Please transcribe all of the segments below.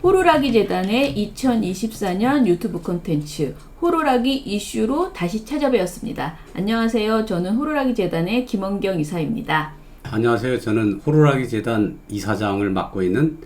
호루라기 재단의 2024년 유튜브 콘텐츠 호루라기 이슈로 다시 찾아뵈었습니다. 안녕하세요. 저는 호루라기 재단의 김원경 이사입니다. 안녕하세요. 저는 호루라기 재단 이사장을 맡고 있는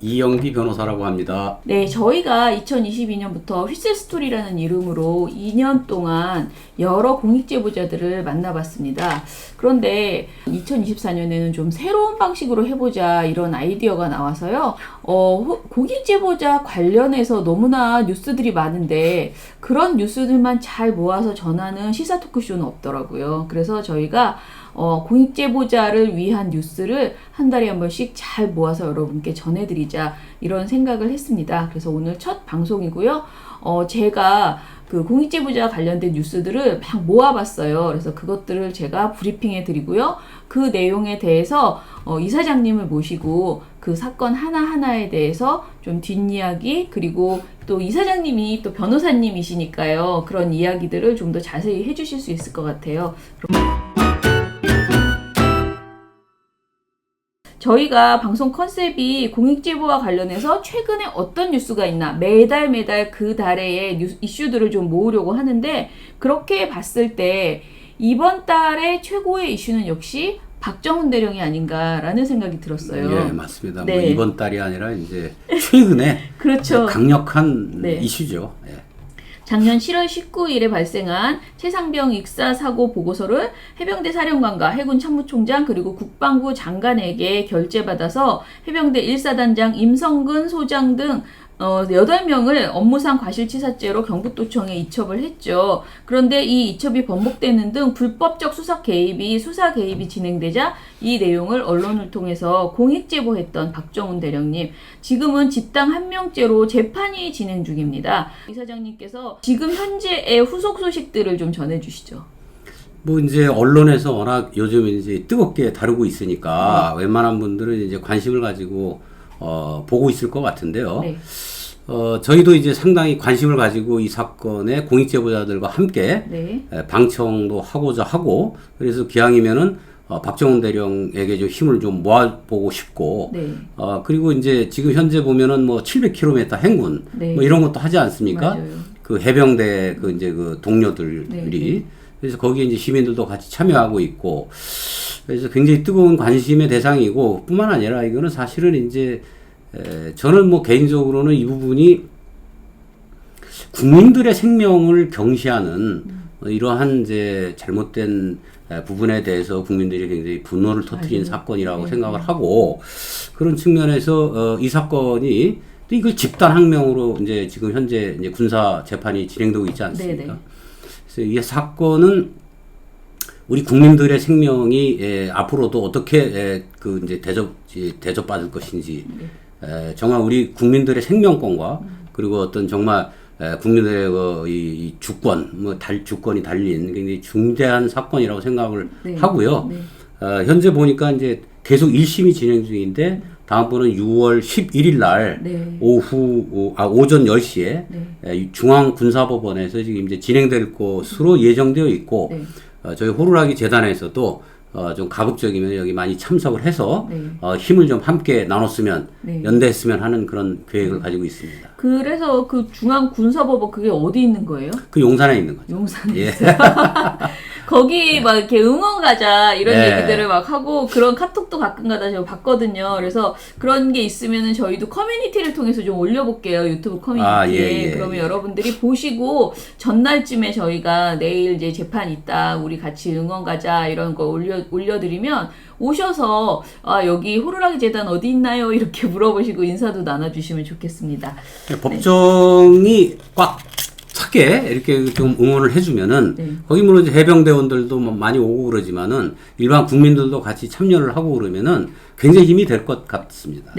이영비 변호사라고 합니다. 네, 저희가 2022년부터 휘슬스토리라는 이름으로 2년 동안 여러 공익제보자들을 만나봤습니다. 그런데 2024년에는 좀 새로운 방식으로 해보자 이런 아이디어가 나와서요. 공익제보자 관련해서 너무나 뉴스들이 많은데 그런 뉴스들만 잘 모아서 전하는 시사 토크쇼는 없더라고요. 그래서 저희가 공익제보자를 위한 뉴스를 한 달에 한 번씩 잘 모아서 여러분께 전해드리자 이런 생각을 했습니다. 그래서 오늘 첫 방송이고요. 제가 그 공익제보자 관련된 뉴스들을 막 모아봤어요. 그래서 그것들을 제가 브리핑해 드리고요. 그 내용에 대해서 이사장님을 모시고 그 사건 하나하나에 대해서 좀 뒷이야기 그리고 또 이사장님이 또 변호사님이시니까요. 그런 이야기들을 좀 더 자세히 해주실 수 있을 것 같아요. 저희가 방송 컨셉이 공익제보와 관련해서 최근에 어떤 뉴스가 있나 매달 그 달의 이슈들을 좀 모으려고 하는데 그렇게 봤을 때 이번 달의 최고의 이슈는 역시 박정훈 대령이 아닌가라는 생각이 들었어요. 예, 맞습니다. 네. 뭐 이번 달이 아니라 이제 최근에 그렇죠. 강력한 네. 이슈죠. 예. 작년 7월 19일에 발생한 최상병 익사 사고 보고서를 해병대 사령관과 해군 참모총장 그리고 국방부 장관에게 결재받아서 해병대 1사단장 임성근 소장 등 8명을 업무상 과실치사죄로 경북도청에 이첩을 했죠. 그런데 이 이첩이 번복되는 등 불법적 수사 개입이 진행되자 이 내용을 언론을 통해서 공익제보했던 박정훈 대령님, 지금은 집단 한명죄로 재판이 진행 중입니다. 이사장님께서 지금 현재의 후속 소식들을 좀 전해주시죠. 뭐 이제 언론에서 워낙 요즘 이제 뜨겁게 다루고 있으니까 웬만한 분들은 이제 관심을 가지고 보고 있을 것 같은데요. 네. 저희도 이제 상당히 관심을 가지고 이 사건에 공익제보자들과 함께 네. 방청도 하고자 하고 그래서 기왕이면은 박정훈 대령에게 좀 힘을 좀 모아보고 싶고 네. 그리고 이제 지금 현재 보면은 뭐 700km 행군 네. 뭐 이런 것도 하지 않습니까? 맞아요. 그 해병대 그 이제 그 동료들이 네. 그래서 거기에 이제 시민들도 같이 참여하고 있고 그래서 굉장히 뜨거운 관심의 대상이고 뿐만 아니라 이거는 사실은 이제 저는 뭐 개인적으로는 이 부분이 국민들의 생명을 경시하는 이러한 이제 잘못된 부분에 대해서 국민들이 굉장히 분노를 터뜨린 사건이라고 생각을 하고 그런 측면에서 이 사건이 또 이걸 집단 항명으로 이제 지금 현재 이제 군사 재판이 진행되고 있지 않습니까? 네네. 그래서 이 사건은 우리 국민들의 생명이 앞으로도 어떻게 그 이제 대접받을 것인지 정말 우리 국민들의 생명권과 그리고 어떤 정말 국민들의 이 주권, 주권이 달린 굉장히 중대한 사건이라고 생각을 하고요. 현재 보니까 이제 계속 1심이 진행 중인데 다음번은 6월 11일 날 오전 10시에 중앙군사법원에서 지금 이제 진행될 것으로 예정되어 있고 저희 호루라기 재단에서도 좀 가급적이면 여기 많이 참석을 해서 힘을 좀 함께 나눴으면 연대했으면 하는 그런 계획을 가지고 있습니다. 그래서 그 중앙군사법원 그게 어디 있는 거예요? 그 용산에 있는 거죠. 용산에 있어요. 거기 막 이렇게 응원 가자 이런 얘기들을 막 하고 그런 카톡도 가끔가다 제가 봤거든요. 그래서 그런 게 있으면은 저희도 커뮤니티를 통해서 좀 올려볼게요. 유튜브 커뮤니티에. 그러면 여러분들이 보시고 전날쯤에 저희가 내일 이제 재판 있다. 우리 같이 응원 가자 이런 거 올려드리면 오셔서 여기 호루라기 재단 어디 있나요? 이렇게 물어보시고 인사도 나눠주시면 좋겠습니다. 법정이 꽉 차게 이렇게 좀 응원을 해주면은 거기 물론 이제 해병대원들도 많이 오고 그러지만은 일반 국민들도 같이 참여를 하고 그러면은 굉장히 힘이 될 것 같습니다.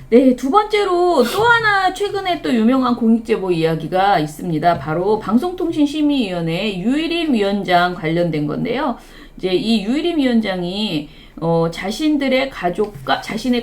네, 두 번째로 또 하나 최근에 또 유명한 공익제보 이야기가 있습니다. 바로 방송통신심의위원회 유일임 위원장 관련된 건데요. 이제 이 유일임 위원장이 자신의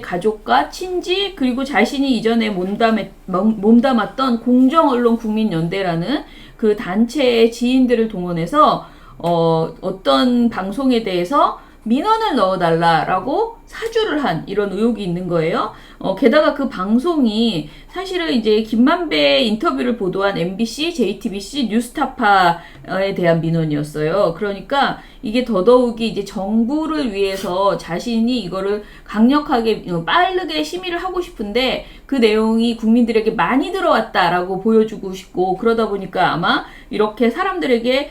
가족과 친지 그리고 자신이 이전에 몸담았던 공정언론국민연대라는 그 단체의 지인들을 동원해서 어떤 방송에 대해서 민원을 넣어달라라고 사주를 한 이런 의혹이 있는 거예요. 게다가 그 방송이 사실은 이제 김만배 인터뷰를 보도한 MBC, JTBC, 뉴스타파에 대한 민원이었어요. 그러니까 이게 더더욱이 이제 정부를 위해서 자신이 이거를 강력하게 빠르게 심의를 하고 싶은데 그 내용이 국민들에게 많이 들어왔다라고 보여주고 싶고 그러다 보니까 아마 이렇게 사람들에게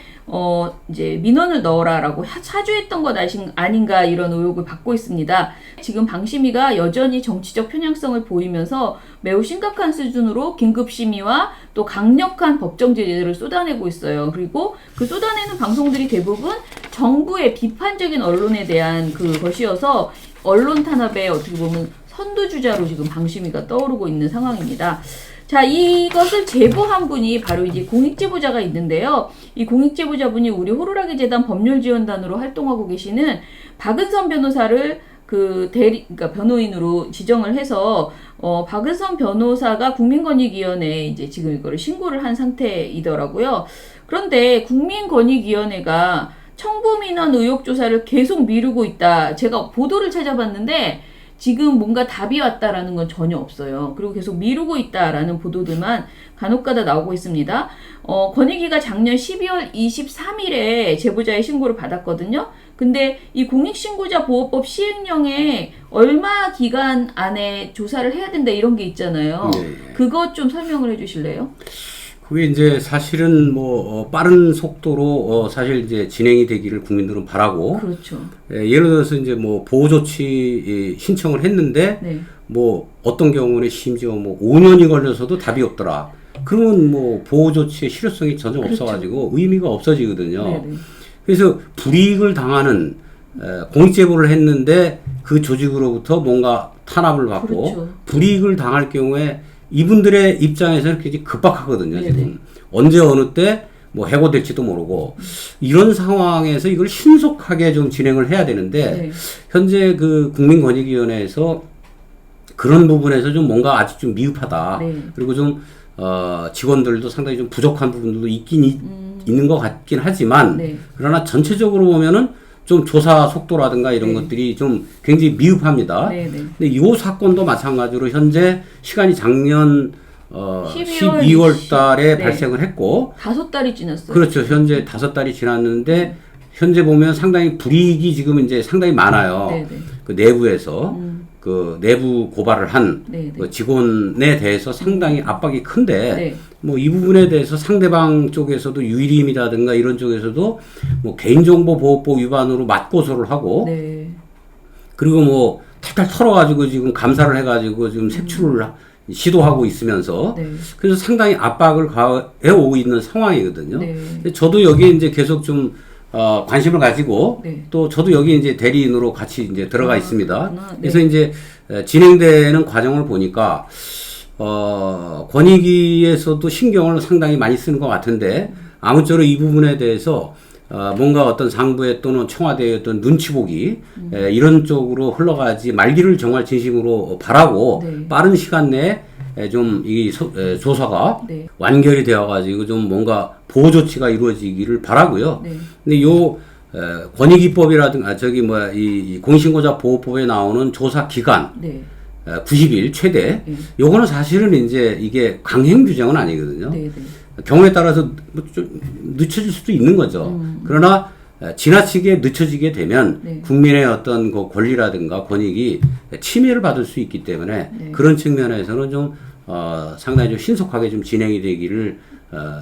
이제 민원을 넣어라라고 사주했던 것 아닌가 이런 의혹을 받고 있습니다. 지금 방심위가 여전히 정치적 편향성을 보이면서 매우 심각한 수준으로 긴급심의와 또 강력한 법정 제재를 쏟아내고 있어요. 그리고 그 쏟아내는 방송들이 대부분 정부의 비판적인 언론에 대한 그것이어서 언론 탄압에 어떻게 보면 선두주자로 지금 방심위가 떠오르고 있는 상황입니다. 자, 이것을 제보한 분이 바로 이제 공익제보자가 있는데요. 이 공익제보자분이 우리 호루라기 재단 법률지원단으로 활동하고 계시는 박은선 변호사를 그러니까 변호인으로 지정을 해서, 박은선 변호사가 국민권익위원회에 이제 지금 이거를 신고를 한 상태이더라고요. 그런데 국민권익위원회가 청부민원 의혹 조사를 계속 미루고 있다. 제가 보도를 찾아봤는데, 지금 뭔가 답이 왔다라는 건 전혀 없어요. 그리고 계속 미루고 있다라는 보도들만 간혹가다 나오고 있습니다. 권익위가 작년 12월 23일에 제보자의 신고를 받았거든요. 근데 이 공익신고자 보호법 시행령에 얼마 기간 안에 조사를 해야 된다 이런 게 있잖아요. 네. 그것 좀 설명을 해주실래요? 그게 이제 사실은 빠른 속도로 사실 이제 진행이 되기를 국민들은 바라고. 그렇죠. 예를 들어서 이제 보호조치 신청을 했는데 네. 어떤 경우는 심지어 5년이 걸려서도 답이 없더라. 그러면 보호조치의 실효성이 전혀 그렇죠. 없어가지고 의미가 없어지거든요. 네네. 그래서 불이익을 당하는 공익제보를 했는데 그 조직으로부터 뭔가 탄압을 받고 그렇죠. 불이익을 당할 경우에 이분들의 입장에서 이렇게 급박하거든요. 네네. 지금 언제 어느 때 해고될지도 모르고 이런 상황에서 이걸 신속하게 좀 진행을 해야 되는데 네. 현재 그 국민권익위원회에서 그런 부분에서 좀 뭔가 아직 좀 미흡하다. 네. 그리고 좀 직원들도 상당히 좀 부족한 부분들도 있긴 있는 것 같긴 하지만 네. 그러나 전체적으로 보면은 좀 조사 속도라든가 이런 네. 것들이 좀 굉장히 미흡합니다. 네, 네. 근데 이 사건도 마찬가지로 현재 시간이 작년 12월 달에 네. 발생을 했고 5달이 지났어요. 그렇죠. 현재 5달이 지났는데 현재 보면 상당히 불이익이 지금 이제 상당히 많아요. 네, 네. 그 내부에서 그 내부 고발을 한 네, 네. 그 직원에 대해서 상당히 압박이 큰데 네. 이 부분에 대해서 상대방 쪽에서도 유일임이라든가 이런 쪽에서도 개인정보보호법 위반으로 맞고소를 하고 네. 그리고 탈탈 털어가지고 지금 감사를 해가지고 지금 색출을 시도하고 있으면서 네. 그래서 상당히 압박을 가해 오고 있는 상황이거든요. 네. 저도 여기에 이제 계속 좀 관심을 가지고 네. 또 저도 여기 이제 대리인으로 같이 이제 들어가 있습니다. 그렇구나. 네. 그래서 이제 진행되는 과정을 보니까 권익위에서도 신경을 상당히 많이 쓰는 것 같은데 아무쪼록 이 부분에 대해서 뭔가 어떤 상부의 또는 청와대의 어떤 눈치 보기 이런 쪽으로 흘러가지 말기를 정말 진심으로 바라고 네. 빠른 시간 내에 좀 이 조사가 네. 완결이 되어가지고 좀 뭔가 보호 조치가 이루어지기를 바라고요. 네. 근데 요 권익위법이라든가 이 공신고자 보호법에 나오는 조사 기간 네. 90일 최대 네. 요거는 사실은 이제 이게 강행 규정은 아니거든요. 네. 네. 경우에 따라서 좀 늦춰질 수도 있는 거죠. 그러나 지나치게 늦춰지게 되면 네. 국민의 어떤 그 권리라든가 권익이 침해를 받을 수 있기 때문에 네. 그런 측면에서는 좀 상당히 좀 신속하게 좀 진행이 되기를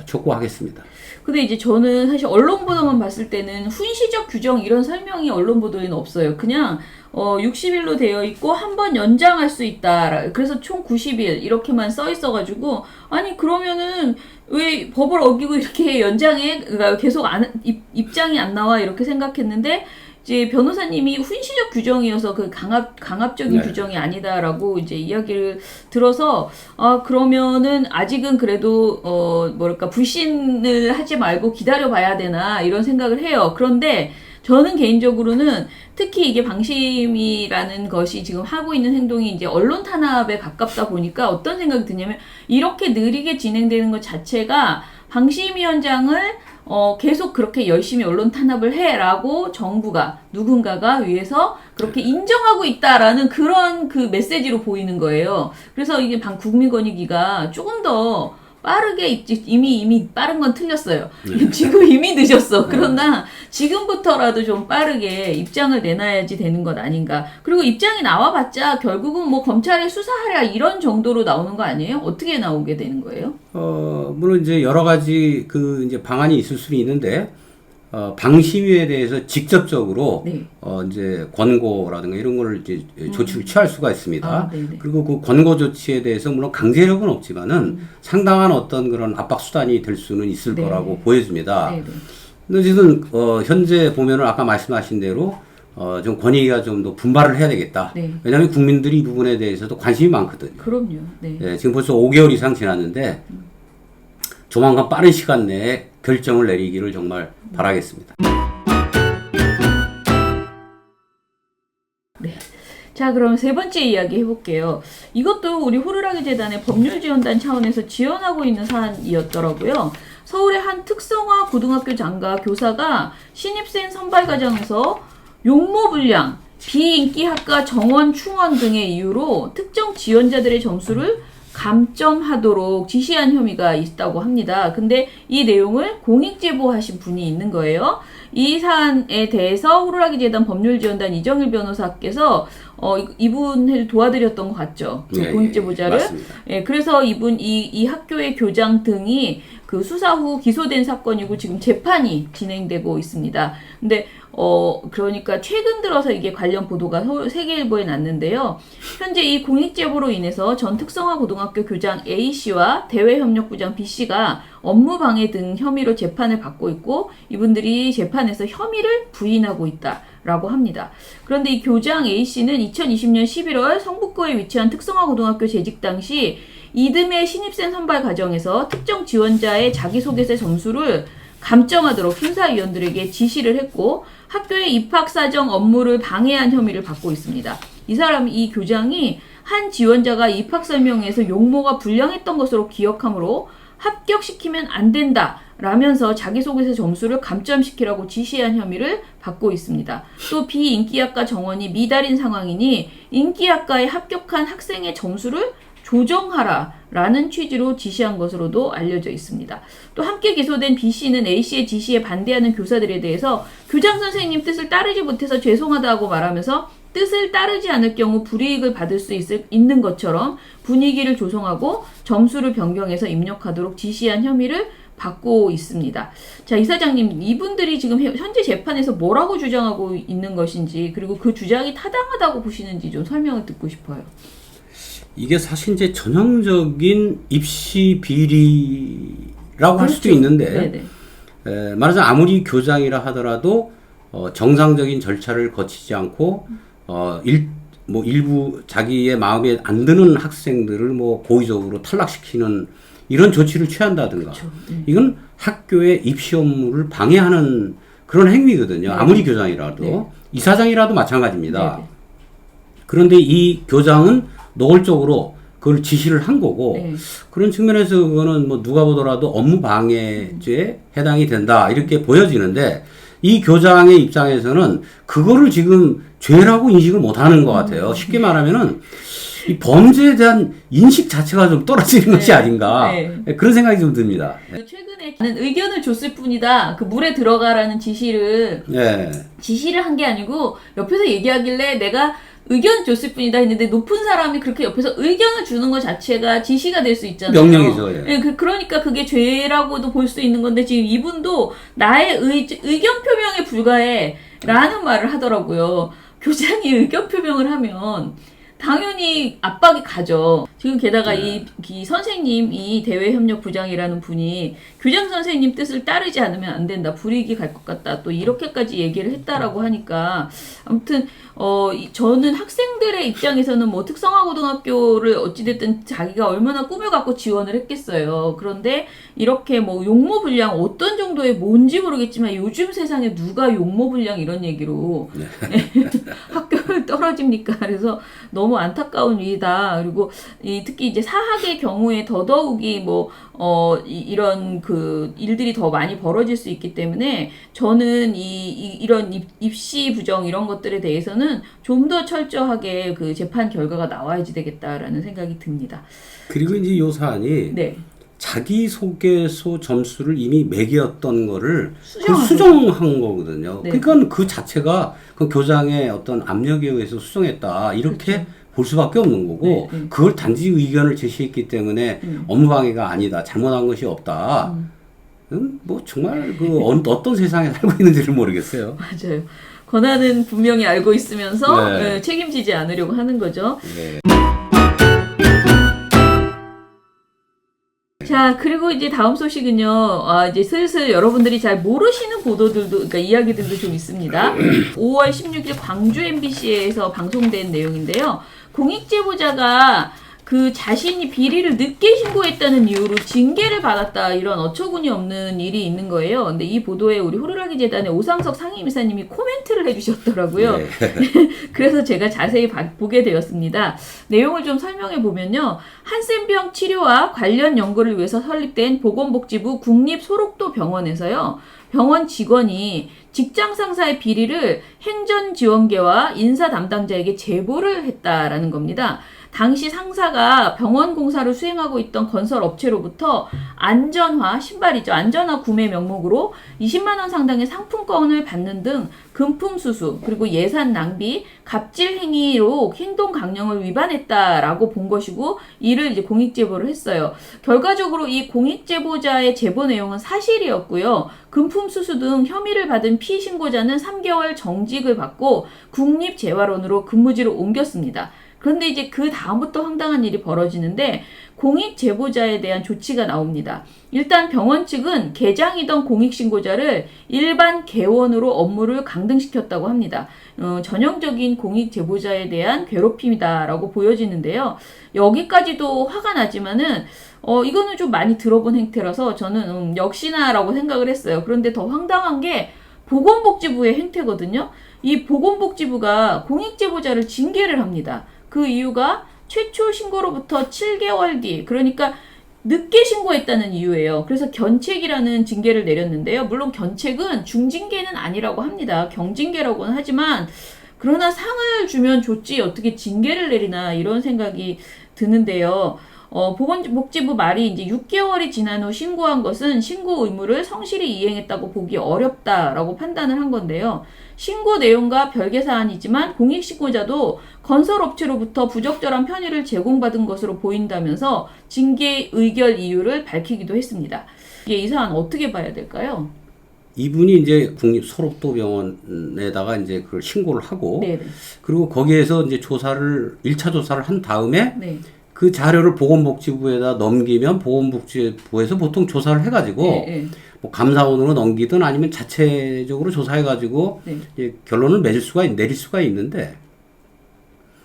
촉구하겠습니다. 근데 이제 저는 사실 언론 보도만 봤을 때는 훈시적 규정 이런 설명이 언론 보도에는 없어요. 그냥 60일로 되어 있고 한 번 연장할 수 있다. 그래서 총 90일 이렇게만 써 있어가지고 아니 그러면은 왜 법을 어기고 이렇게 연장해? 그러니까 계속 입장이 안 나와 이렇게 생각했는데 이제 변호사님이 훈시적 규정이어서 그 강압적인 네. 규정이 아니다라고 이제 이야기를 들어서 그러면은 아직은 그래도 불신을 하지 말고 기다려 봐야 되나 이런 생각을 해요. 그런데 저는 개인적으로는 특히 이게 방심이라는 것이 지금 하고 있는 행동이 이제 언론 탄압에 가깝다 보니까 어떤 생각이 드냐면 이렇게 느리게 진행되는 것 자체가 방심위원장을 계속 그렇게 열심히 언론 탄압을 해라고 정부가 누군가가 위에서 그렇게 인정하고 있다라는 그런 그 메시지로 보이는 거예요. 그래서 이게 국민권익위가 조금 더 빠르게 이미 빠른 건 틀렸어요. 지금 이미 늦었어. 그러나 지금부터라도 좀 빠르게 입장을 내놔야지 되는 것 아닌가. 그리고 입장이 나와봤자 결국은 뭐 검찰에 수사하랴 이런 정도로 나오는 거 아니에요? 어떻게 나오게 되는 거예요? 물론 이제 여러 가지 그 이제 방안이 있을 수는 있는데, 방심위에 대해서 직접적으로 네. 이제 권고라든가 이런 걸 이제 조치를 취할 수가 있습니다. 네네. 그리고 그 권고 조치에 대해서 물론 강제력은 없지만은 상당한 어떤 그런 압박 수단이 될 수는 있을 네. 거라고 보여집니다. 네네. 근데 지금 현재 보면은 아까 말씀하신 대로 좀 권익위가 좀 더 분발을 해야 되겠다. 네. 왜냐하면 국민들이 이 부분에 대해서도 관심이 많거든요. 그럼요. 네. 예, 지금 벌써 5개월 이상 지났는데 조만간 빠른 시간 내에 결정을 내리기를 정말 바라겠습니다. 네. 자, 그럼 세 번째 이야기 해볼게요. 이것도 우리 호루라기 재단의 법률지원단 차원에서 지원하고 있는 사안이었더라고요. 서울의 한 특성화 고등학교 장과 교사가 신입생 선발 과정에서 용모불량, 비인기학과 정원 충원 등의 이유로 특정 지원자들의 점수를 감점하도록 지시한 혐의가 있다고 합니다. 근데 이 내용을 공익제보하신 분이 있는 거예요. 이 사안에 대해서 호루라기 재단 법률지원단 이정일 변호사께서 이분을 도와드렸던 것 같죠. 네, 공익제보자를. 맞습니다. 예, 그래서 이 학교의 교장 등이 그 수사 후 기소된 사건이고 지금 재판이 진행되고 있습니다. 근데 그러니까 최근 들어서 이게 관련 보도가 세계일보에 났는데요. 현재 이 공익제보로 인해서 전 특성화 고등학교 교장 A씨와 대외협력부장 B씨가 업무방해 등 혐의로 재판을 받고 있고 이분들이 재판에서 혐의를 부인하고 있다라고 합니다. 그런데 이 교장 A씨는 2020년 11월 성북구에 위치한 특성화 고등학교 재직 당시 이듬해 신입생 선발 과정에서 특정 지원자의 자기소개서 점수를 감점하도록 심사위원들에게 지시를 했고 학교의 입학사정 업무를 방해한 혐의를 받고 있습니다. 이 교장이 한 지원자가 입학설명회에서 용모가 불량했던 것으로 기억하므로 합격시키면 안 된다 라면서 자기소개서 점수를 감점시키라고 지시한 혐의를 받고 있습니다. 또 비인기학과 정원이 미달인 상황이니 인기학과에 합격한 학생의 점수를 조정하라라는 취지로 지시한 것으로도 알려져 있습니다. 또 함께 기소된 B씨는 A씨의 지시에 반대하는 교사들에 대해서 교장 선생님 뜻을 따르지 못해서 죄송하다고 말하면서 뜻을 따르지 않을 경우 불이익을 받을 수 있는 것처럼 분위기를 조성하고 점수를 변경해서 입력하도록 지시한 혐의를 받고 있습니다. 자, 이사장님, 이분들이 지금 현재 재판에서 뭐라고 주장하고 있는 것인지 그리고 그 주장이 타당하다고 보시는지 좀 설명을 듣고 싶어요. 이게 사실 이제 전형적인 입시 비리라고 할 수도 있는데, 말하자면 아무리 교장이라 하더라도 정상적인 절차를 거치지 않고 일부 자기의 마음에 안 드는 학생들을 고의적으로 탈락시키는 이런 조치를 취한다든가, 그렇죠. 이건 학교의 입시 업무를 방해하는 그런 행위거든요. 아무리 교장이라도. 이사장이라도 마찬가지입니다. 그런데 이 교장은 노골적으로 그걸 지시를 한 거고, 그런 측면에서 그거는 누가 보더라도 업무 방해죄에 해당이 된다 이렇게 보여지는데, 이 교장의 입장에서는 그거를 지금 죄라고 인식을 못 하는 것 같아요. 쉽게 말하면은 이 범죄에 대한 인식 자체가 좀 떨어지는 것이 아닌가, 그런 생각이 좀 듭니다. 최근에 의견을 줬을 뿐이다. 그 물에 들어가라는 지시를 한 게 아니고 옆에서 얘기하길래 내가 의견 줬을 뿐이다 했는데 높은 사람이 그렇게 옆에서 의견을 주는 것 자체가 지시가 될 수 있잖아요. 명령이죠. 그러니까 그게 죄라고도 볼 수 있는 건데 지금 이분도 나의 의견 표명에 불과해 라는 말을 하더라고요. 교장이 의견 표명을 하면 당연히 압박이 가죠. 지금 게다가 이 선생님, 이 대외협력부장이라는 분이 교장 선생님 뜻을 따르지 않으면 안 된다. 불이익이 갈 것 같다. 또 이렇게까지 얘기를 했다라고 하니까 아무튼 저는 학생들의 입장에서는 특성화고등학교를 어찌됐든 자기가 얼마나 꿈을 갖고 지원을 했겠어요. 그런데 이렇게 용모불량 어떤 정도의 뭔지 모르겠지만 요즘 세상에 누가 용모불량 이런 얘기로 학교를 떨어집니까? 그래서 너무 안타까운 일이다. 그리고 특히 이제 사학의 경우에 더더욱이 이런 그 일들이 더 많이 벌어질 수 있기 때문에 저는 이런 입시 부정 이런 것들에 대해서는 좀 더 철저하게 그 재판 결과가 나와야지 되겠다라는 생각이 듭니다. 그리고 이제 요 사안이 네. 자기소개서 점수를 이미 매겼던 거를 수정한 수정한 거거든요. 네. 그러니까 그 자체가 그 교장의 어떤 압력에 의해서 수정했다. 이렇게 그렇죠. 볼 수밖에 없는 거고, 네, 네. 그걸 단지 의견을 제시했기 때문에 업무방해가 아니다. 잘못한 것이 없다. 뭐 정말 어떤 세상에 살고 있는지를 모르겠어요. 맞아요. 권한은 분명히 알고 있으면서 네. 책임지지 않으려고 하는 거죠. 네. 자, 그리고 이제 다음 소식은요, 이제 슬슬 여러분들이 잘 모르시는 보도들도, 그러니까 이야기들도 좀 있습니다. 5월 16일 광주 MBC에서 방송된 내용인데요. 공익제보자가 그 자신이 비리를 늦게 신고했다는 이유로 징계를 받았다, 이런 어처구니 없는 일이 있는 거예요. 근데 이 보도에 우리 호루라기 재단의 오상석 상임이사님이 코멘트를 해주셨더라고요. 네. 그래서 제가 자세히 보게 되었습니다. 내용을 좀 설명해 보면요. 한센병 치료와 관련 연구를 위해서 설립된 보건복지부 국립소록도 병원에서요. 병원 직원이 직장 상사의 비리를 행정지원계와 인사 담당자에게 제보를 했다라는 겁니다. 당시 상사가 병원 공사를 수행하고 있던 건설 업체로부터 안전화, 신발이죠. 안전화 구매 명목으로 20만 원 상당의 상품권을 받는 등 금품 수수, 그리고 예산 낭비, 갑질 행위로 행동 강령을 위반했다라고 본 것이고, 이를 이제 공익 제보를 했어요. 결과적으로 이 공익 제보자의 제보 내용은 사실이었고요. 금품 수수 등 혐의를 받은 피신고자는 3개월 정직을 받고 국립재활원으로 근무지로 옮겼습니다. 그런데 이제 그 다음부터 황당한 일이 벌어지는데 공익 제보자에 대한 조치가 나옵니다. 일단 병원 측은 개장이던 공익 신고자를 일반 개원으로 업무를 강등시켰다고 합니다. 전형적인 공익 제보자에 대한 괴롭힘이다라고 보여지는데요. 여기까지도 화가 나지만은 이거는 좀 많이 들어본 행태라서 저는 역시나라고 생각을 했어요. 그런데 더 황당한 게 보건복지부의 행태거든요. 이 보건복지부가 공익 제보자를 징계를 합니다. 그 이유가 최초 신고로부터 7개월 뒤, 그러니까 늦게 신고했다는 이유예요. 그래서 견책이라는 징계를 내렸는데요. 물론 견책은 중징계는 아니라고 합니다. 경징계라고는 하지만 그러나 상을 주면 좋지 어떻게 징계를 내리나 이런 생각이 드는데요. 보건복지부 말이 이제 6개월이 지난 후 신고한 것은 신고 의무를 성실히 이행했다고 보기 어렵다라고 판단을 한 건데요. 신고 내용과 별개 사안이지만 공익신고자도 건설업체로부터 부적절한 편의를 제공받은 것으로 보인다면서 징계 의결 이유를 밝히기도 했습니다. 이 사안 어떻게 봐야 될까요? 이분이 이제 국립소록도병원에다가 이제 그걸 신고를 하고, 네네. 그리고 거기에서 이제 1차 조사를 한 다음에 네. 그 자료를 보건복지부에다 넘기면 보건복지부에서 보통 조사를 해가지고 네. 뭐 감사원으로 넘기든 아니면 자체적으로 조사해가지고 네. 결론을 내릴 수가 있는데,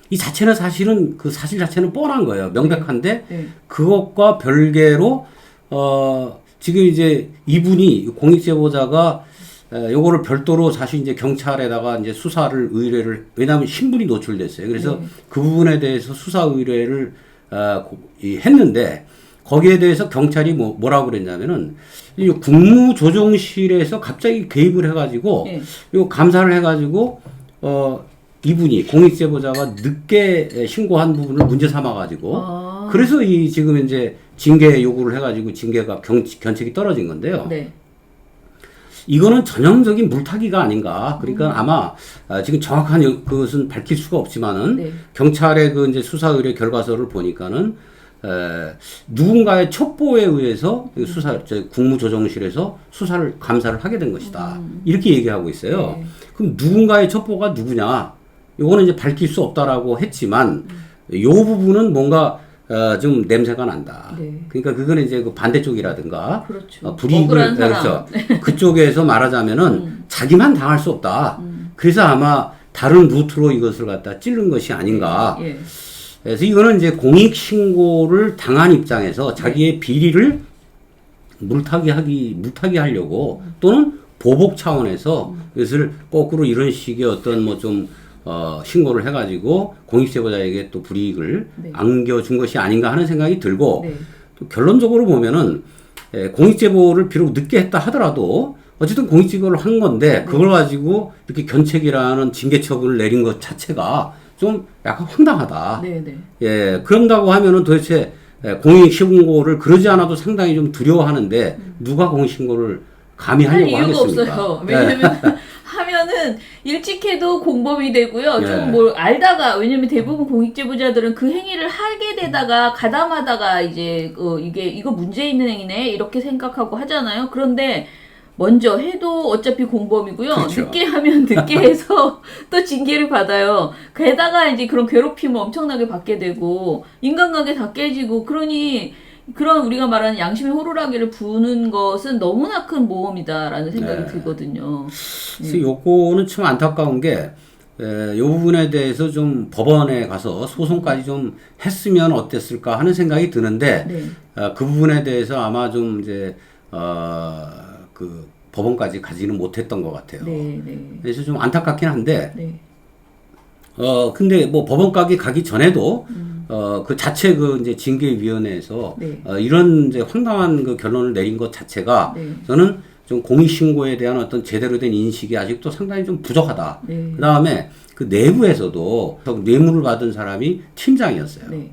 이 자체는 사실은 그 사실 자체는 뻔한 거예요. 명백한데 네. 그것과 별개로 지금 이제 이분이 공익제보자가 요거를 별도로 사실 이제 경찰에다가 이제 수사를 의뢰를, 왜냐하면 신분이 노출됐어요. 그래서 그 부분에 대해서 수사 의뢰를 했는데, 거기에 대해서 경찰이 뭐라고 그랬냐면은 이 국무조정실에서 갑자기 개입을 해가지고 요 감사를 해가지고 이분이 공익제보자가 늦게 신고한 부분을 문제 삼아가지고 그래서 이 지금 이제 징계 요구를 해가지고 징계가 견책이 떨어진 건데요. 네. 이거는 전형적인 물타기가 아닌가. 그러니까 아마 지금 정확한 그것은 밝힐 수가 없지만은 경찰의 그 이제 수사 의뢰 결과서를 보니까는 누군가의 첩보에 의해서 국무조정실에서 감사를 하게 된 것이다. 이렇게 얘기하고 있어요. 그럼 누군가의 첩보가 누구냐? 요거는 이제 밝힐 수 없다라고 했지만 요 부분은 뭔가 좀 냄새가 난다. 그러니까 그거는 이제 그 반대쪽이라든가 불이익을 그렇죠. 그쪽에서 말하자면은 자기만 당할 수 없다. 그래서 아마 다른 루트로 이것을 갖다 찌른 것이 아닌가. 그래서 이거는 이제 공익 신고를 당한 입장에서 자기의 비리를 물타기 하려고 또는 보복 차원에서 이것을 거꾸로 이런 식의 어떤 뭐 좀 신고를 해가지고 공익제보자에게 또 불이익을 네. 안겨준 것이 아닌가 하는 생각이 들고 네. 또 결론적으로 보면은 공익제보를 비록 늦게 했다 하더라도 어쨌든 공익제보를 한 건데 그걸 가지고 이렇게 견책이라는 징계처분을 내린 것 자체가 좀 약간 황당하다. 네. 네. 예, 그런다고 하면은 도대체 공익신고를 그러지 않아도 상당히 좀 두려워하는데 누가 공익신고를 감히 할 하려고 이유가 하겠습니까? 없어요. 왜냐면 하면은 일찍 해도 공범이 되고요. 네. 좀 뭘 알다가 왜냐면 대부분 공익제보자들은 그 행위를 하게 되다가 가담하다가 이제 이거 문제 있는 행위네 이렇게 생각하고 하잖아요. 그런데 먼저 해도 어차피 공범이고요. 그렇죠. 늦게 하면 늦게 해서 또 징계를 받아요. 게다가 이제 그런 괴롭힘을 엄청나게 받게 되고 인간관계 다 깨지고 그러니 그런 우리가 말하는 양심의 호루라기를 부는 것은 너무나 큰 모험이다라는 생각이 네. 들거든요. 그래서 요거는 참 안타까운 게, 요 부분에 대해서 좀 법원에 가서 소송까지 좀 했으면 어땠을까 하는 생각이 드는데, 네. 그 부분에 대해서 아마 좀 이제, 그 법원까지 가지는 못했던 것 같아요. 네. 네. 그래서 좀 안타깝긴 한데, 네. 근데 뭐 법원까지 가기 전에도, 그 자체 그 이제 징계위원회에서, 네. 이런 이제 황당한 그 결론을 내린 것 자체가 네. 저는 좀 공익신고에 대한 어떤 제대로 된 인식이 아직도 상당히 좀 부족하다. 네. 그 다음에 그 내부에서도 뇌물을 받은 사람이 팀장이었어요. 네.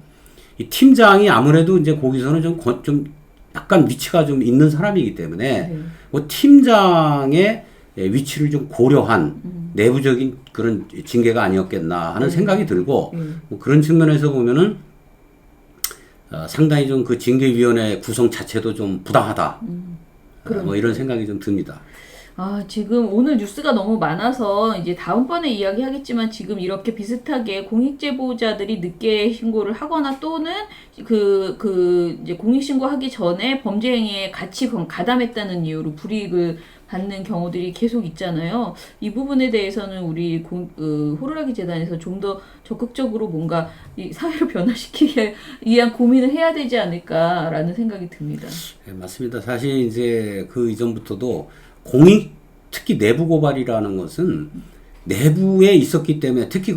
이 팀장이 아무래도 이제 거기서는 좀 약간 위치가 좀 있는 사람이기 때문에 네. 뭐 팀장의 위치를 좀 고려한 내부적인 그런 징계가 아니었겠나 하는 생각이 들고 뭐 그런 측면에서 보면은 상당히 좀 그 징계위원회 구성 자체도 좀 부당하다. 뭐 이런 생각이 좀 듭니다. 아, 지금 오늘 뉴스가 너무 많아서 이제 다음번에 이야기하겠지만 지금 이렇게 비슷하게 공익제보자들이 늦게 신고를 하거나 또는 이제 공익신고하기 전에 범죄 행위에 같이 가담했다는 이유로 불이익을 받는 경우들이 계속 있잖아요. 이 부분에 대해서는 우리 호루라기 재단에서 좀 더 적극적으로 뭔가 이 사회를 변화시키기 위한 고민을 해야 되지 않을까라는 생각이 듭니다. 네, 맞습니다. 사실 이제 그 이전부터도 공익 특히 내부 고발이라는 것은 내부에 있었기 때문에 특히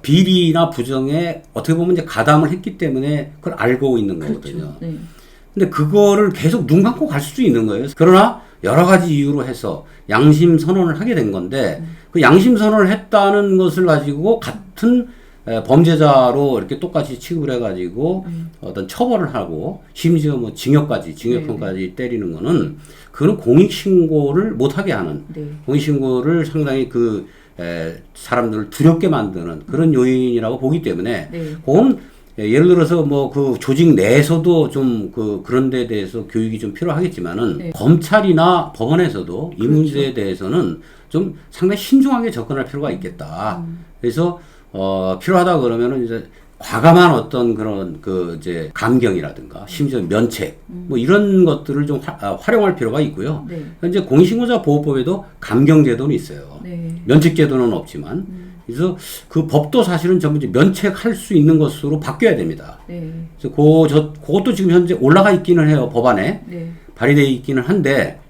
비리나 부정에 어떻게 보면 이제 가담을 했기 때문에 그걸 알고 있는 거거든요. 네. 근데 그거를 계속 눈 감고 갈 수도 있는 거예요. 그러나 여러 가지 이유로 해서 양심 선언을 하게 된 건데 그 양심 선언을 했다는 것을 가지고 같은 범죄자로 이렇게 똑같이 취급을 해가지고 어떤 처벌을 하고 심지어 뭐 징역형까지 때리는 거는 그건 공익신고를 못하게 하는 네. 공익신고를 상당히 사람들을 두렵게 만드는 그런 요인이라고 보기 때문에 네. 그건 예를 들어서 뭐 그 조직 내에서도 좀 그런 데 대해서 교육이 좀 필요하겠지만은 네. 검찰이나 법원에서도 이 그렇죠. 문제에 대해서는 좀 상당히 신중하게 접근할 필요가 있겠다. 그래서 필요하다 그러면은 이제 과감한 어떤 그런 이제 감경이라든가 심지어 면책 뭐 이런 것들을 좀 활용할 필요가 있고요. 네. 현재 공익신고자 보호법에도 감경 제도는 있어요. 네. 면책 제도는 없지만 그래서 그 법도 사실은 전부 이제 면책할 수 있는 것으로 바뀌어야 됩니다. 네. 그래서 그것도 지금 현재 올라가 있기는 해요. 법안에 네. 발의되어 있기는 한데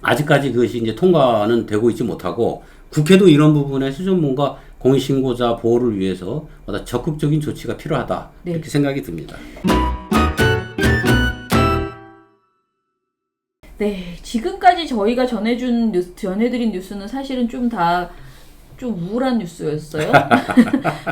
아직까지 그것이 이제 통과는 되고 있지 못하고 국회도 이런 부분에서 좀 뭔가 공익신고자 보호를 위해서 보다 적극적인 조치가 필요하다 네. 이렇게 생각이 듭니다. 네, 지금까지 저희가 전해드린 뉴스는 사실은 좀 우울한 뉴스였어요.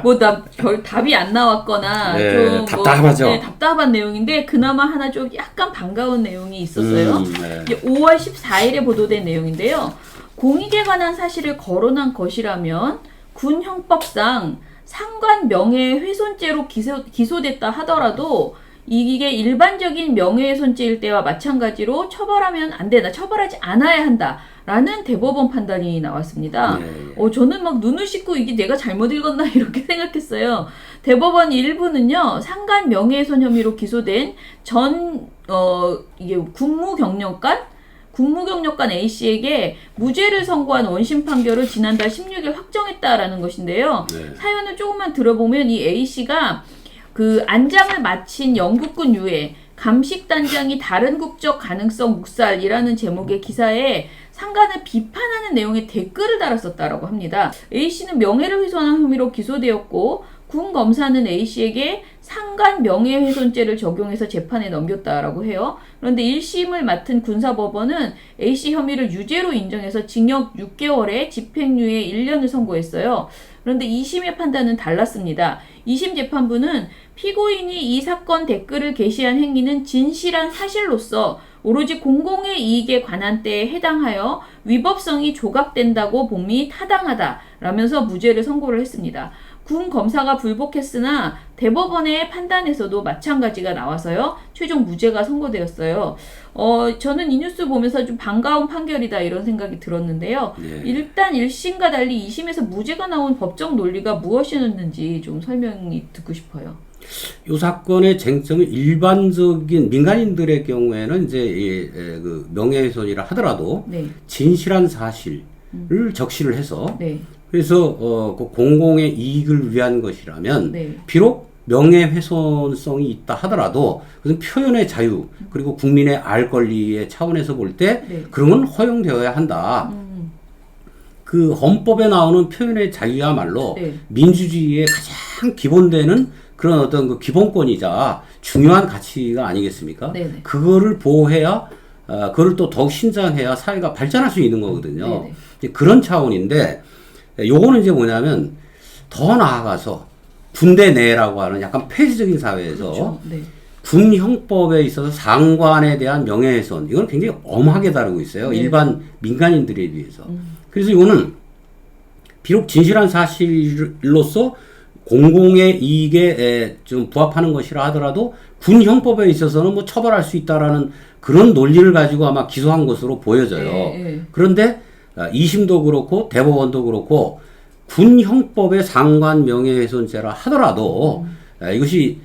뭐 별 답이 안 나왔거나 네, 좀 답답하죠. 네, 답답한 내용인데 그나마 하나 좀 약간 반가운 내용이 있었어요. 네. 이게 5월 14일에 보도된 내용인데요. 공익에 관한 사실을 거론한 것이라면 군 형법상 상관 명예훼손죄로 기소됐다 하더라도 이게 일반적인 명예훼손죄일 때와 마찬가지로 처벌하면 안 된다, 처벌하지 않아야 한다라는 대법원 판단이 나왔습니다. 네. 저는 막 눈을 씻고 이게 내가 잘못 읽었나 이렇게 생각했어요. 대법원 일부는요, 상관 명예훼손 혐의로 기소된 이게 군무경력관 A씨에게 무죄를 선고한 원심 판결을 지난달 16일 확정했다라는 것인데요. 네. 사연을 조금만 들어보면 이 A씨가 안장을 마친 영국군 유해 감식단장이 다른 국적 가능성 묵살이라는 제목의 기사에 상관을 비판하는 내용의 댓글을 달았었다라고 합니다. A씨는 명예를 훼손한 혐의로 기소되었고 군 검사는 A씨에게 상관 명예훼손죄를 적용해서 재판에 넘겼다라고 해요. 그런데 1심을 맡은 군사법원은 A씨 혐의를 유죄로 인정해서 징역 6개월에 집행유예 1년을 선고했어요. 그런데 2심의 판단은 달랐습니다. 2심 재판부는 피고인이 이 사건 댓글을 게시한 행위는 진실한 사실로서 오로지 공공의 이익에 관한 때에 해당하여 위법성이 조각된다고 봄이 타당하다라면서 무죄를 선고를 했습니다. 군 검사가 불복했으나 대법원의 판단에서도 마찬가지가 나와서요. 최종 무죄가 선고되었어요. 저는 이 뉴스 보면서 좀 반가운 판결이다 이런 생각이 들었는데요. 네. 일단 1심과 달리 2심에서 무죄가 나온 법적 논리가 무엇이었는지 좀 설명이 듣고 싶어요. 이 사건의 쟁점은 일반적인 민간인들의 경우에는 이제 그 명예훼손이라 하더라도 네. 진실한 사실을 적시를 해서 네. 그래서 그 공공의 이익을 위한 것이라면 네. 비록 명예훼손성이 있다 하더라도 그것은 표현의 자유 그리고 국민의 알 권리의 차원에서 볼 때 네. 그런 건 허용되어야 한다. 그 헌법에 나오는 표현의 자유야말로 네. 민주주의의 가장 기본되는 그런 어떤 그 기본권이자 중요한 가치가 아니겠습니까? 네네. 그거를 보호해야, 그걸 또 더욱 신장해야 사회가 발전할 수 있는 거거든요. 네네. 이제 그런 차원인데, 요거는 이제 뭐냐면, 더 나아가서 군대 내라고 하는 약간 폐쇄적인 사회에서 그렇죠. 네. 군 형법에 있어서 상관에 대한 명예훼손, 이건 굉장히 엄하게 다루고 있어요. 네. 일반 민간인들에 비해서. 그래서 이거는 비록 진실한 사실로서 공공의 이익에 좀 부합하는 것이라 하더라도 군 형법에 있어서는 뭐 처벌할 수 있다라는 그런 논리를 가지고 아마 기소한 것으로 보여져요. 네. 그런데 2심도 그렇고 대법원도 그렇고 군 형법의 상관 명예훼손죄라 하더라도 이것이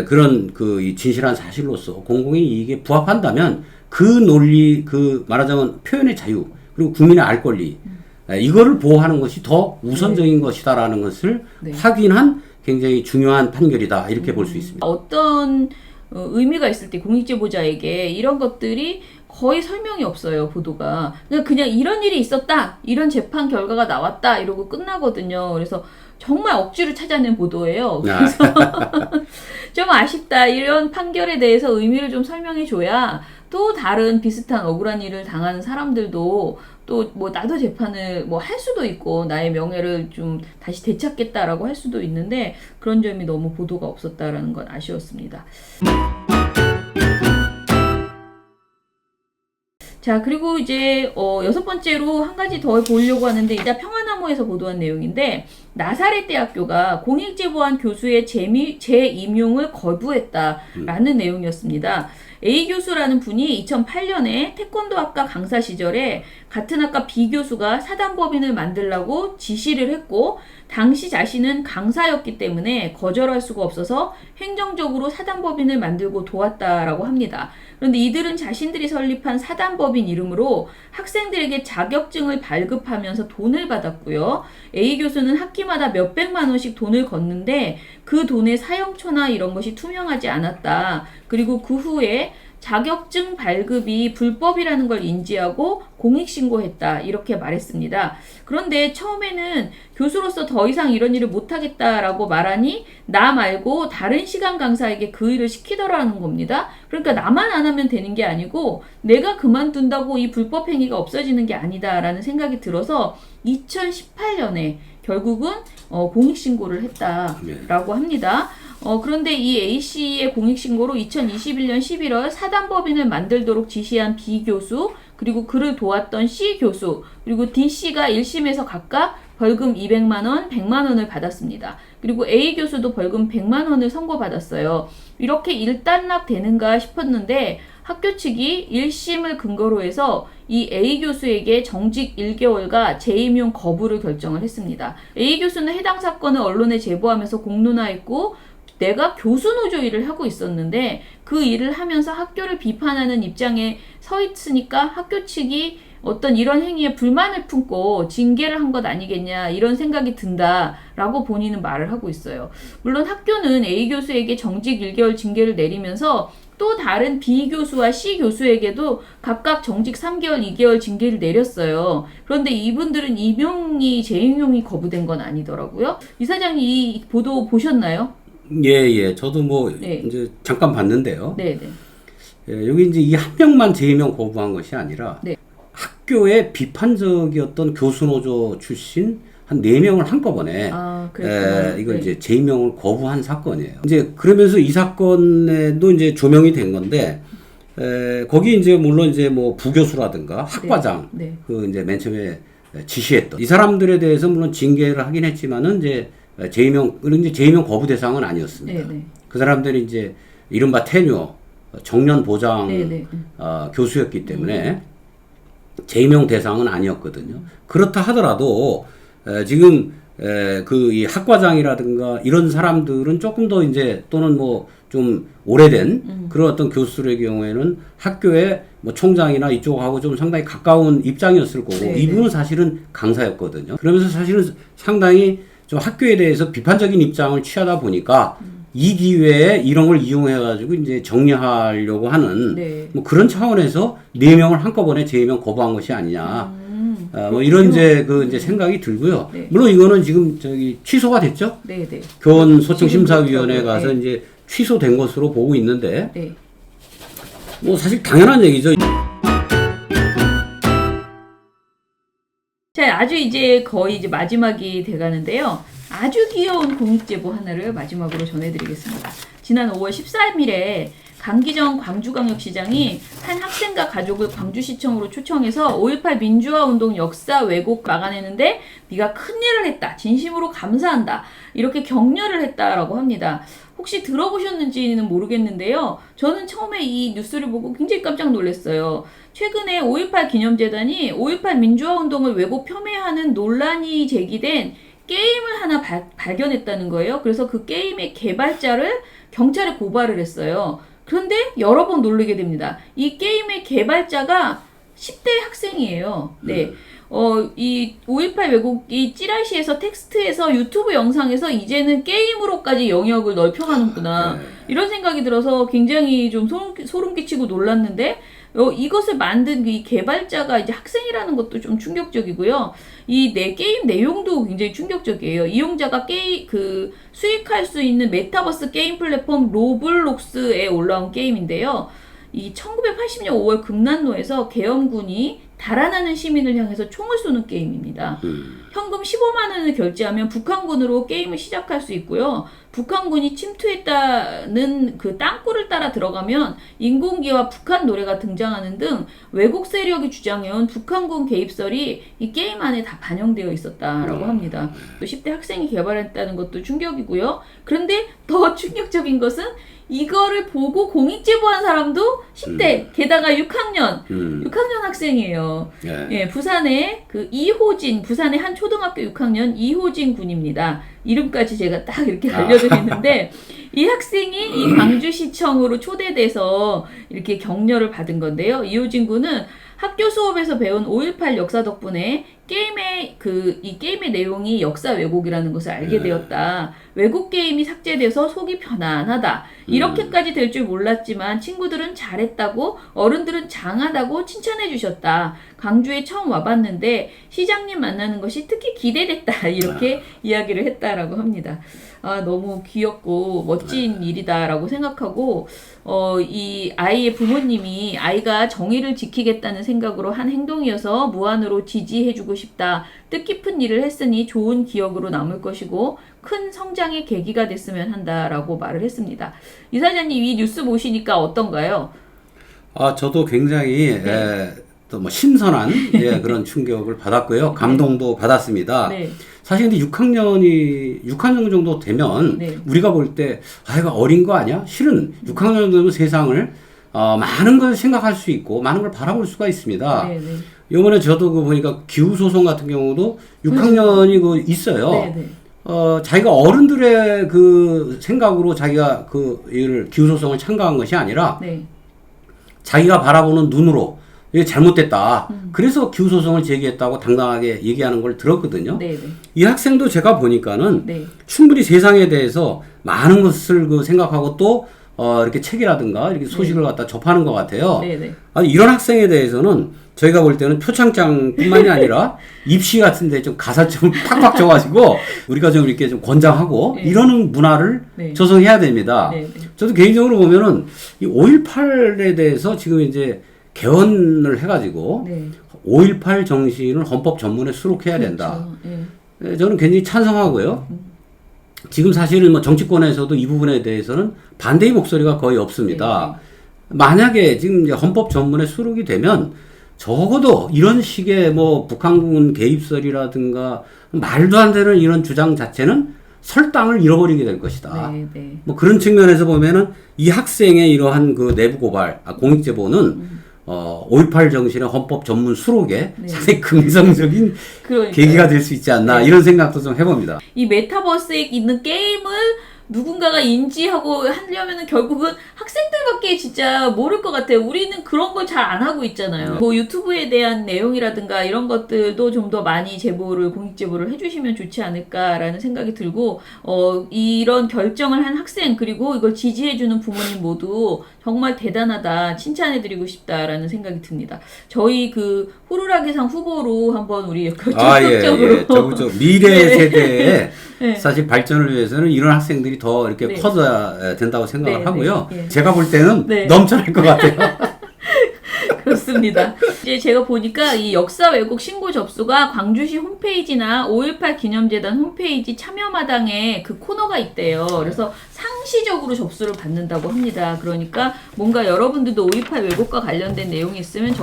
그런 그 진실한 사실로서 공공의 이익에 부합한다면 그 논리, 그 말하자면 표현의 자유 그리고 국민의 알 권리 이거를 보호하는 것이 더 우선적인 것이다라는 것을 네. 확인한 굉장히 중요한 판결이다 이렇게 볼 수 있습니다. 어떤 의미가 있을 때 공익제보자에게 이런 것들이 거의 설명이 없어요. 보도가 그냥 이런 일이 있었다 이런 재판 결과가 나왔다 이러고 끝나거든요. 그래서 정말 억지로 찾아낸 보도예요. 그래서 좀 아쉽다. 이런 판결에 대해서 의미를 좀 설명해 줘야 또 다른 비슷한 억울한 일을 당하는 사람들도 또 뭐 나도 재판을 뭐 할 수도 있고 나의 명예를 좀 다시 되찾겠다라고 할 수도 있는데 그런 점이 너무 보도가 없었다라는 건 아쉬웠습니다. 자, 그리고 이제 6번째로 한 가지 더 보려고 하는데 이제 평화나무에서 보도한 내용인데 나사렛 대학교가 공익제보한 교수의 재임용을 거부했다라는 내용이었습니다. A 교수라는 분이 2008년에 태권도학과 강사 시절에 같은 학과 B 교수가 사단법인을 만들라고 지시를 했고 당시 자신은 강사였기 때문에 거절할 수가 없어서 행정적으로 사단법인을 만들고 도왔다라고 합니다. 그런데 이들은 자신들이 설립한 사단법인 이름으로 학생들에게 자격증을 발급하면서 돈을 받았고요. A 교수는 학기마다 몇백만 원씩 돈을 걷는데 그 돈의 사용처나 이런 것이 투명하지 않았다. 그리고 그 후에 자격증 발급이 불법이라는 걸 인지하고 공익신고했다 이렇게 말했습니다. 그런데 처음에는 교수로서 더 이상 이런 일을 못하겠다라고 말하니 나 말고 다른 시간 강사에게 그 일을 시키더라는 겁니다. 그러니까 나만 안 하면 되는 게 아니고 내가 그만둔다고 이 불법 행위가 없어지는 게 아니다라는 생각이 들어서 2018년에 결국은 공익신고를 했다라고 합니다. 그런데 이 A씨의 공익신고로 2021년 11월 사단법인을 만들도록 지시한 B 교수, 그리고 그를 도왔던 C 교수, 그리고 D씨가 1심에서 각각 벌금 200만원, 100만원을 받았습니다. 그리고 A 교수도 벌금 100만원을 선고받았어요. 이렇게 일단락 되는가 싶었는데 학교 측이 1심을 근거로 해서 이 A 교수에게 정직 1개월과 재임용 거부를 결정을 했습니다. A 교수는 해당 사건을 언론에 제보하면서 공론화했고 내가 교수노조 일을 하고 있었는데 그 일을 하면서 학교를 비판하는 입장에 서 있으니까 학교 측이 어떤 이런 행위에 불만을 품고 징계를 한 것 아니겠냐 이런 생각이 든다라고 본인은 말을 하고 있어요. 물론 학교는 A 교수에게 정직 1개월 징계를 내리면서 또 다른 B 교수와 C 교수에게도 각각 정직 3개월, 2개월 징계를 내렸어요. 그런데 이분들은 임용이 재임용이 거부된 건 아니더라고요. 이사장님 이 보도 보셨나요? 예. 저도 뭐 네. 이제 잠깐 봤는데요. 네네. 예, 여기 이제 이 한 명만 재임용 거부한 것이 아니라 네. 학교에 비판적이었던 교수노조 출신 한 4명을 한꺼번에 그랬구나. 이걸 네. 이제 재임용을 거부한 사건이에요. 이제 그러면서 이 사건에도 이제 조명이 된 건데 거기 이제 물론 이제 뭐 부교수라든가 학과장 네. 그 이제 맨 처음에 지시했던 이 사람들에 대해서 물론 징계를 하긴 했지만은 이제 재임용 거부 대상은 아니었습니다. 네네. 그 사람들이 이제 이른바 테뉴어 정년 보장 네네. 교수였기 때문에 재임용 대상은 아니었거든요. 그렇다 하더라도 지금 그 이 학과장이라든가 이런 사람들은 조금 더 이제 또는 뭐 좀 오래된 그런 어떤 교수들의 경우에는 학교의 뭐 총장이나 이쪽하고 좀 상당히 가까운 입장이었을 거고 네네. 이분은 사실은 강사였거든요. 그러면서 사실은 상당히 좀 학교에 대해서 비판적인 입장을 취하다 보니까 이 기회에 이런 걸 이용해가지고 이제 정리하려고 하는 네. 뭐 그런 차원에서 4명을 한꺼번에 재임용 거부한 것이 아니냐. 뭐 이런 이제 이제 생각이 들고요. 네. 물론 이거는 지금 저기 취소가 됐죠. 네네. 교원소통심사위원회에 가서 네. 이제 취소된 것으로 보고 있는데 네. 뭐 사실 당연한 얘기죠. 자, 아주 이제 거의 이제 마지막이 돼가는데요. 아주 귀여운 공익제보 하나를 마지막으로 전해드리겠습니다. 지난 5월 13일에 강기정 광주광역시장이 한 학생과 가족을 광주시청으로 초청해서 5.18 민주화운동 역사 왜곡 막아내는데 네가 큰일을 했다. 진심으로 감사한다. 이렇게 격려를 했다라고 합니다. 혹시 들어보셨는지는 모르겠는데요. 저는 처음에 이 뉴스를 보고 굉장히 깜짝 놀랐어요. 최근에 5.18 기념재단이 5.18 민주화운동을 왜곡 폄훼하는 논란이 제기된 게임을 하나 발견했다는 거예요. 그래서 그 게임의 개발자를 경찰에 고발을 했어요. 그런데 여러 번 놀라게 됩니다. 이 게임의 개발자가 10대 학생이에요. 네. 이 5.18 왜곡이 찌라시에서 텍스트에서 유튜브 영상에서 이제는 게임으로까지 영역을 넓혀가는구나. 이런 생각이 들어서 굉장히 좀 소름 끼치고 놀랐는데, 이것을 만든 이 개발자가 이제 학생이라는 것도 좀 충격적이고요. 이 게임 내용도 굉장히 충격적이에요. 이용자가 수익할 수 있는 메타버스 게임 플랫폼 로블록스에 올라온 게임인데요. 이 1980년 5월 금난로에서 계엄군이 달아나는 시민을 향해서 총을 쏘는 게임입니다. 현금 15만 원을 결제하면 북한군으로 게임을 시작할 수 있고요. 북한군이 침투했다는 그 땅굴을 따라 들어가면 인공기와 북한 노래가 등장하는 등 왜곡 세력이 주장해온 북한군 개입설이 이 게임 안에 다 반영되어 있었다라고 합니다. 또 10대 학생이 개발했다는 것도 충격이고요. 그런데 더 충격적인 것은 이거를 보고 공익제보한 사람도 10대, 게다가 6학년 학생이에요. 예, 부산의 부산의 한 초등학교 6학년 이호진 군입니다. 이름까지 제가 딱 이렇게 알려드리는데, 이 학생이 이 광주시청으로 초대돼서 이렇게 격려를 받은 건데요. 이호진 군은 학교 수업에서 배운 5.18 역사 덕분에 이 게임의 내용이 역사 왜곡이라는 것을 알게 되었다. 왜곡 게임이 삭제돼서 속이 편안하다. 이렇게까지 될 줄 몰랐지만 친구들은 잘했다고, 어른들은 장하다고 칭찬해 주셨다. 광주에 처음 와봤는데 시장님 만나는 것이 특히 기대됐다. 이렇게 이야기를 했다라고 합니다. 너무 귀엽고 멋진 일이다라고 생각하고, 이 아이의 부모님이 아이가 정의를 지키겠다는 생각으로 한 행동이어서 무한으로 지지해주고 싶다. 뜻깊은 일을 했으니 좋은 기억으로 남을 것이고 큰 성장의 계기가 됐으면 한다라고 말을 했습니다. 이사장님, 이 뉴스 보시니까 어떤가요? 저도 굉장히 또 뭐 신선한 그런 충격을 받았고요. 감동도 받았습니다. 네. 사실 근데 6학년 정도 되면 우리가 볼 때 이거 어린 거 아니야? 실은 6학년 정도 되면 세상을 많은 걸 생각할 수 있고 많은 걸 바라볼 수가 있습니다. 이번에 저도 보니까 기후소송 같은 경우도 6학년이 있어요. 자기가 어른들의 그 생각으로 자기가 기후소송을 참가한 것이 아니라 자기가 바라보는 눈으로 이게 잘못됐다. 그래서 기후소송을 제기했다고 당당하게 얘기하는 걸 들었거든요. 이 학생도 제가 보니까는 충분히 세상에 대해서 많은 것을 생각하고 또 이렇게 책이라든가 이렇게 소식을 갖다 접하는 것 같아요. 네네. 아니, 이런 학생에 대해서는 저희가 볼 때는 표창장뿐만이 아니라 입시 같은데 좀 가산점을 팍팍 줘가지고 우리가 좀 이렇게 좀 권장하고 네. 이러는 문화를 네. 조성해야 됩니다. 네네. 저도 개인적으로 보면은 이 5.18에 대해서 지금 이제 개헌을 해가지고 네. 5.18 정신을 헌법 전문에 수록해야 된다. 그렇죠. 예. 저는 굉장히 찬성하고요. 지금 사실은 뭐 정치권에서도 이 부분에 대해서는 반대의 목소리가 거의 없습니다. 만약에 지금 이제 헌법 전문에 수록이 되면 적어도 이런 식의 뭐 북한군 개입설이라든가 말도 안 되는 이런 주장 자체는 설당을 잃어버리게 될 것이다. 네, 네. 뭐 그런 측면에서 보면은 이 학생의 이러한 그 내부 고발, 공익제보는 5.18 정신의 헌법 전문 수록에 네. 상당히 긍정적인 그러니까요. 계기가 될 수 있지 않나 네. 이런 생각도 좀 해봅니다. 이 메타버스에 있는 게임을 누군가가 인지하고 하려면은 결국은 학생들밖에 진짜 모를 것 같아요. 우리는 그런 걸 잘 안 하고 있잖아요. 뭐 유튜브에 대한 내용이라든가 이런 것들도 좀 더 많이 제보를, 공익 제보를 해주시면 좋지 않을까라는 생각이 들고, 이런 결정을 한 학생, 그리고 이걸 지지해주는 부모님 모두 정말 대단하다, 칭찬해드리고 싶다라는 생각이 듭니다. 저희 그 호루라기상 후보로 한번 우리 적극적으로. 적극적으로 미래 네. 세대의 네. 사실 발전을 위해서는 이런 학생들이 더 이렇게 네. 커져야 된다고 생각을 네, 하고요. 네, 네. 제가 볼 때는 네. 넘쳐날 것 같아요. 그렇습니다. 이제 제가 보니까 이 역사 왜곡 신고 접수가 광주시 홈페이지나 5.18 기념재단 홈페이지 참여마당에 그 코너가 있대요. 그래서 상시적으로 접수를 받는다고 합니다. 그러니까 뭔가 여러분들도 5.18 왜곡과 관련된 내용이 있으면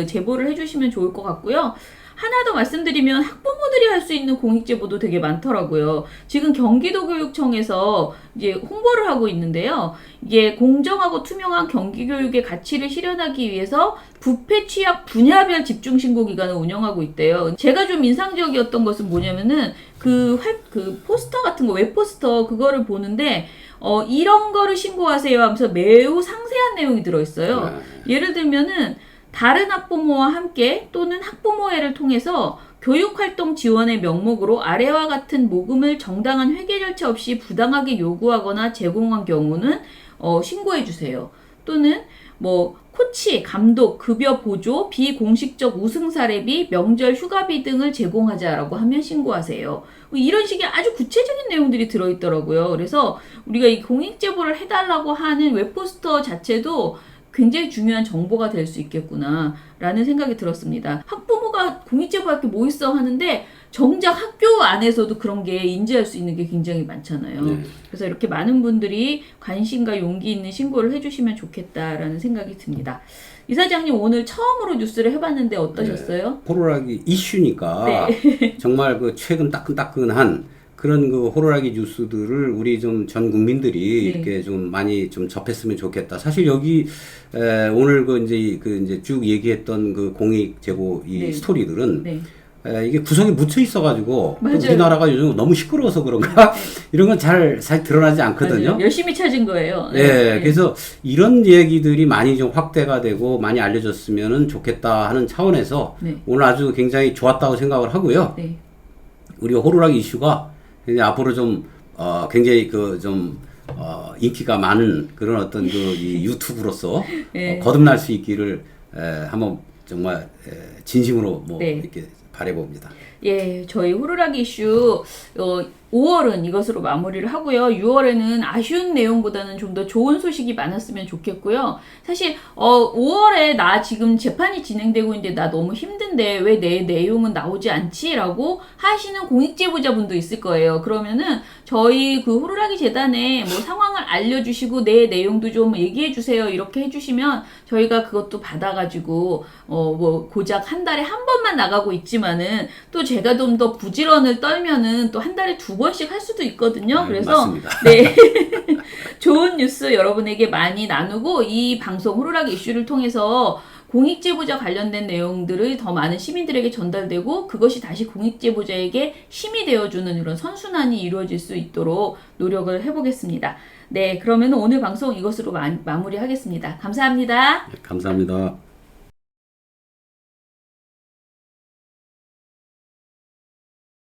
제보를 해주시면 좋을 것 같고요. 하나 더 말씀드리면 학부모들이 할 수 있는 공익제보도 되게 많더라고요. 지금 경기도교육청에서 이제 홍보를 하고 있는데요. 이게 공정하고 투명한 경기교육의 가치를 실현하기 위해서 부패 취약 분야별 집중신고 기관을 운영하고 있대요. 제가 좀 인상적이었던 것은 뭐냐면은 그 포스터 같은 거, 웹포스터 그거를 보는데 이런 거를 신고하세요 하면서 매우 상세한 내용이 들어있어요. 예를 들면은 다른 학부모와 함께 또는 학부모회를 통해서 교육활동 지원의 명목으로 아래와 같은 모금을 정당한 회계 절차 없이 부당하게 요구하거나 제공한 경우는 신고해주세요. 또는 뭐 코치, 감독, 급여 보조, 비공식적 우승 사례비, 명절 휴가비 등을 제공하자라고 하면 신고하세요. 이런 식의 아주 구체적인 내용들이 들어있더라고요. 그래서 우리가 이 공익제보를 해달라고 하는 웹포스터 자체도 굉장히 중요한 정보가 될 수 있겠구나 라는 생각이 들었습니다. 학부모가 공익제보할 게 뭐 있어 하는데 정작 학교 안에서도 그런 게 인지할 수 있는 게 굉장히 많잖아요. 네. 그래서 이렇게 많은 분들이 관심과 용기 있는 신고를 해주시면 좋겠다라는 생각이 듭니다. 이사장님 오늘 처음으로 뉴스를 해봤는데 어떠셨어요? 호루라기 이슈니까 네. 정말 그 최근 따끈따끈한 그런 그 호루라기 뉴스들을 우리 좀 전 국민들이 네. 이렇게 좀 많이 좀 접했으면 좋겠다. 사실 여기 오늘 그 이제 쭉 얘기했던 그 공익 제보 이 네. 스토리들은 네. 이게 구석에 묻혀 있어가지고 또 맞아요. 우리나라가 요즘 너무 시끄러워서 그런가 이런 건 잘 드러나지 않거든요. 맞아요. 열심히 찾은 거예요. 네, 그래서 이런 얘기들이 많이 좀 확대가 되고 많이 알려졌으면 좋겠다 하는 차원에서 네. 오늘 아주 굉장히 좋았다고 생각을 하고요. 네. 우리 호루라기 이슈가 이제 앞으로 좀 굉장히 인기가 많은 그런 어떤 이 유튜브로서 네. 거듭날 수 있기를 한번 정말 진심으로 네. 이렇게 바라봅니다. 예, 저희 호루라기 이슈 5월은 이것으로 마무리를 하고요. 6월에는 아쉬운 내용보다는 좀 더 좋은 소식이 많았으면 좋겠고요. 사실 5월에 나 지금 재판이 진행되고 있는데 나 너무 힘든데 왜 내 내용은 나오지 않지? 라고 하시는 공익제보자분도 있을 거예요. 그러면은 저희 그 호루라기 재단에 뭐 상황을 알려주시고 내 내용도 좀 얘기해주세요. 이렇게 해주시면 저희가 그것도 받아가지고 뭐 고작 한 달에 한 번만 나가고 있지만은 또 제가 좀 더 부지런을 떨면은 또 한 달에 2번씩 할 수도 있거든요. 그래서 맞습니다. 네. 좋은 뉴스 여러분에게 많이 나누고 이 방송 호루라기 이슈를 통해서 공익제보자 관련된 내용들을 더 많은 시민들에게 전달되고 그것이 다시 공익제보자에게 힘이 되어주는 이런 선순환이 이루어질 수 있도록 노력을 해보겠습니다. 네, 그러면 오늘 방송 이것으로 마무리하겠습니다. 감사합니다. 감사합니다.